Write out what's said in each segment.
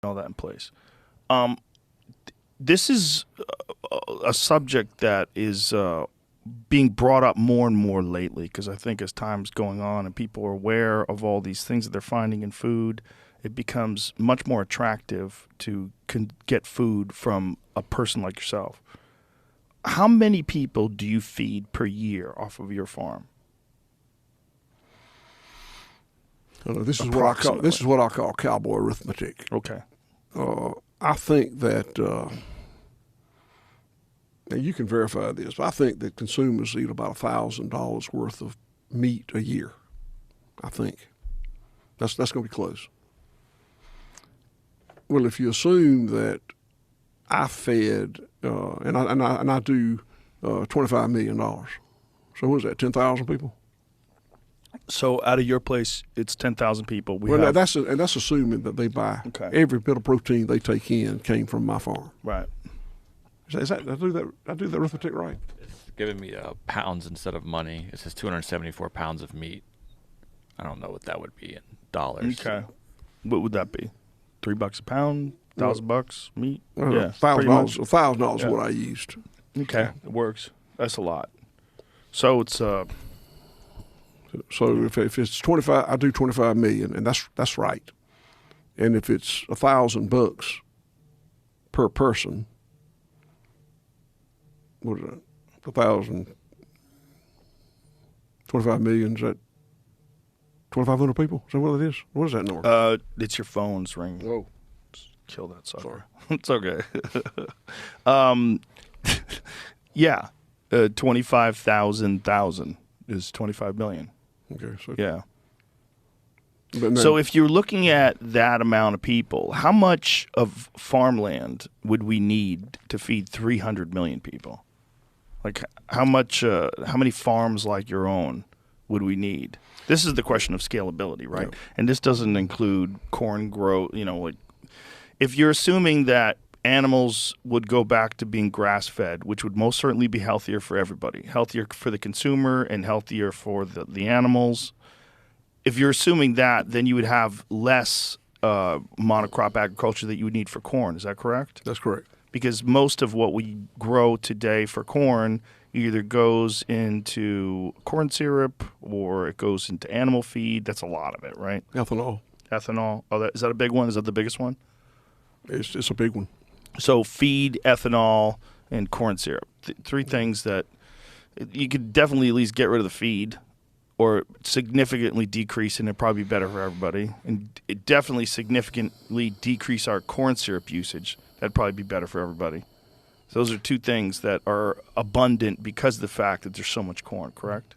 all that in place. This is a subject that is being brought up more and more lately because I think as time's going on and people are aware of all these things that they're finding in food, it becomes much more attractive to get food from a person like yourself. How many people do you feed per year off of your farm? This is what I call cowboy arithmetic. Okay. I think that, and you can verify this, but I think that consumers eat about $1,000 worth of meat a year. I think that's going to be close. Well, if you assume that I fed, and I do $25 million, so what is that? 10,000 people. So out of your place, it's 10,000 people. That's assuming that they buy every bit of protein they take in came from my farm. Right. Is that I do that arithmetic right? It's giving me pounds instead of money. It says 274 pounds of meat. I don't know what that would be in dollars. Okay. What would that be? $3 a pound? $1,000 meat? Yeah. $1,000 is what I used. Okay. It works. That's a lot. So it's So if it's 25, I do 25 million, and that's right. And if it's $1,000 per person, what is that? 25 million, is that 2,500 people? Is that what it is? What is that number? It's your phone's ringing. Oh. Kill that sucker. Sorry. It's okay. Yeah. 25,000 is 25 million. Okay. So, Yeah. but So if you're looking at that amount of people, how much of farmland would we need to feed 300 million people? Like how many farms like your own would we need? This is the question of scalability, right? Yeah. And this doesn't include corn growth, like if you're assuming that animals would go back to being grass-fed, which would most certainly be healthier for everybody, healthier for the consumer and healthier for the animals. If you're assuming that, then you would have less monocrop agriculture that you would need for corn. Is that correct? that's correct. Because most of what we grow today for corn either goes into corn syrup or it goes into animal feed. That's a lot of it, right? Ethanol. Ethanol. Oh, is that a big one? Is that the biggest one? It's a big one. So feed, ethanol, and corn syrup. Three things that you could definitely at least get rid of the feed or significantly decrease, and it'd probably be better for everybody. And it definitely significantly decrease our corn syrup usage. That'd probably be better for everybody. So those are two things that are abundant because of the fact that there's so much corn, correct?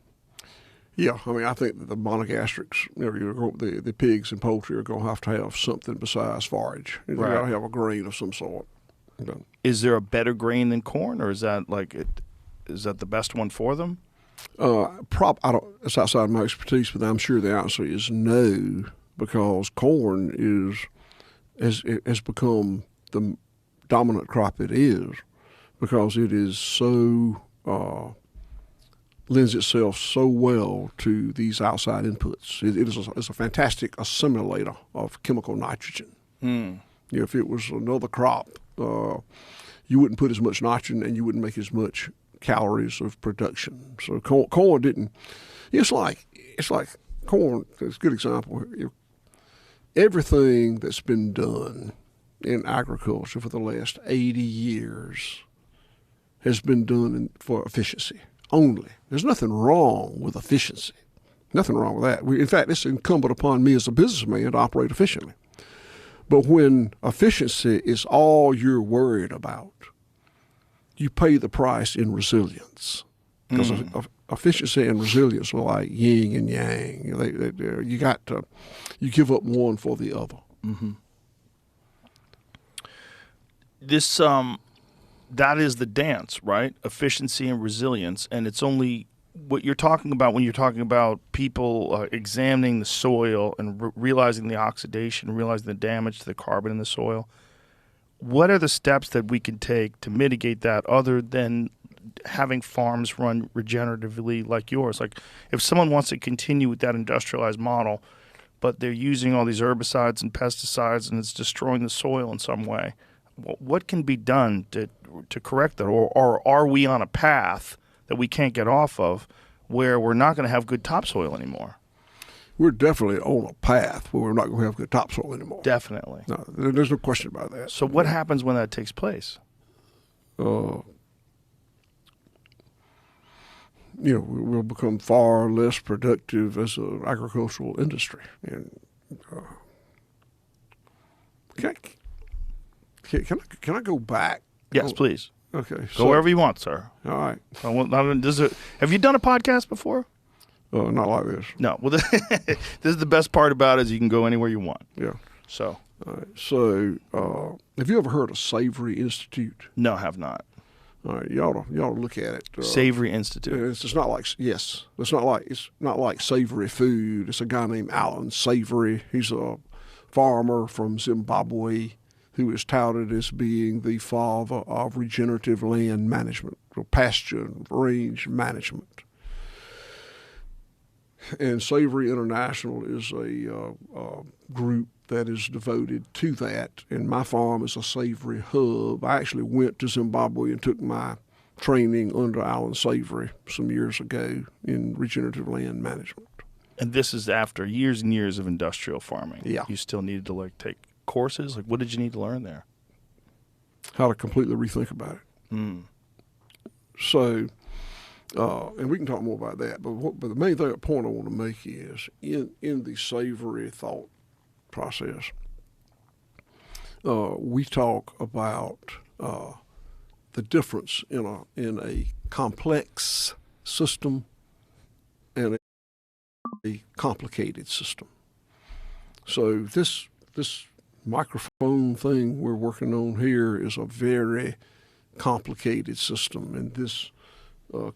Yeah, I mean, I think that the monogastrics, the pigs and poultry are going to have something besides forage. They got to have a grain of some sort. Is there a better grain than corn, or is that the best one for them? It's outside my expertise, but I'm sure the answer is no, because corn has become the dominant crop it is, because it is so lends itself so well to these outside inputs. It's a fantastic assimilator of chemical nitrogen. If it was another crop, you wouldn't put as much nitrogen and you wouldn't make as much calories of production. So corn didn't. It's like corn. It's a good example. Everything that's been done in agriculture for the last 80 years has been done for efficiency only. There's nothing wrong with efficiency. Nothing wrong with that. In fact, it's incumbent upon me as a businessman to operate efficiently. But when efficiency is all you're worried about, you pay the price in resilience. Because efficiency and resilience are like yin and yang. You give up one for the other. Mm-hmm. This that is the dance, right? Efficiency and resilience, and it's only what you're talking about when you're talking about people examining the soil and realizing the oxidation, realizing the damage to the carbon in the soil. What are the steps that we can take to mitigate that other than having farms run regeneratively like yours? Like if someone wants to continue with that industrialized model, but they're using all these herbicides and pesticides, and it's destroying the soil in some way. What can be done to correct that, or are we on a path that we can't get off of, where we're not going to have good topsoil anymore? We're definitely on a path where we're not going to have good topsoil anymore. Definitely. No, there's no question about that. So what happens when that takes place? We'll become far less productive as an agricultural industry. And can I go back? Yes, please. Okay. Go wherever you want, sir. All right. Have you done a podcast before? Not like this. No. Well, this is the best part about it, is you can go anywhere you want. Yeah. So. All right. So, have you ever heard of Savory Institute? No, I have not. All right, you ought to look at it. Savory Institute. It's not like savory food. It's a guy named Alan Savory. He's a farmer from Zimbabwe who is touted as being the father of regenerative land management, or pasture and range management. And Savory International is a group that is devoted to that, and my farm is a savory hub. I actually went to Zimbabwe and took my training under Alan Savory some years ago in regenerative land management. And this is after years and years of industrial farming. Yeah. You still needed to take courses? What did you need to learn there? How to completely rethink about it. So, and we can talk more about that, but the main point I want to make is in the savory thought process, we talk about the difference in a complex system and a complicated system. So this microphone thing we're working on here is a very complicated system, and this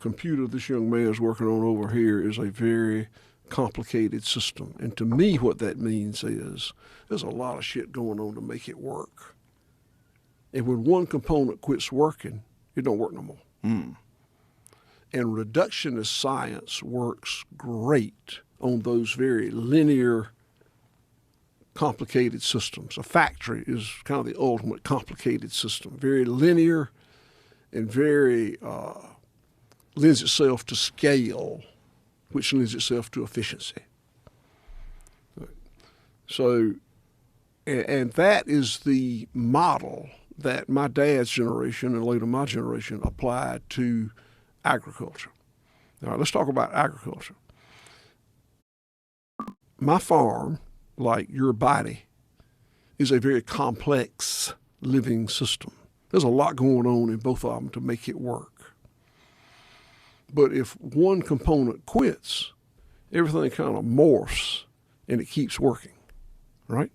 computer this young man is working on over here is a very complicated system. And to me, what that means is there's a lot of shit going on to make it work. And when one component quits working, it don't work no more. And reductionist science works great on those very linear, complicated systems. A factory is kind of the ultimate complicated system. Very linear and very lends itself to scale, which lends itself to efficiency. So, and that is the model that my dad's generation and later my generation applied to agriculture. All right, let's talk about agriculture. My farm, like your body, is a very complex living system. There's a lot going on in both of them to make it work. But if one component quits, everything kind of morphs and it keeps working, right?